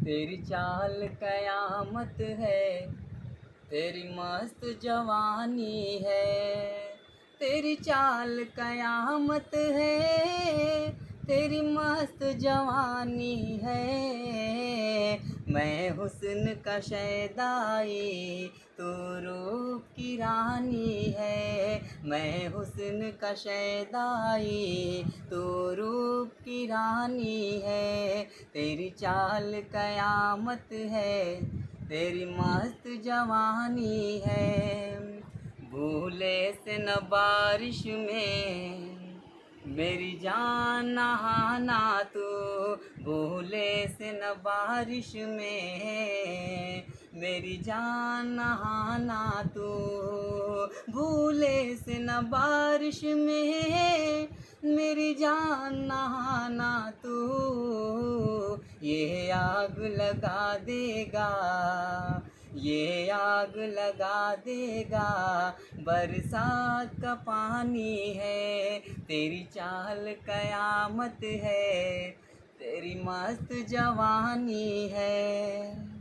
तेरी चाल कयामत है, तेरी मस्त जवानी है। तेरी चाल कयामत है, तेरी मस्त जवानी है। मैं हुस्न का शैदाई, तू रूप की रानी है। मैं हुस्न का शैदाई, तू रूप की रानी है। तेरी चाल कयामत है, तेरी मस्त जवानी है। भूले से न बारिश में मेरी जान नहाना तू, भूले से न बारिश में मेरी जान नहाना तू। भूले से न बारिश में मेरी जान नहाना तू। ये आग लगा देगा, ये आग लगा देगा, बरसात का पानी है। तेरी चाल कयामत है, तेरी मस्त जवानी है।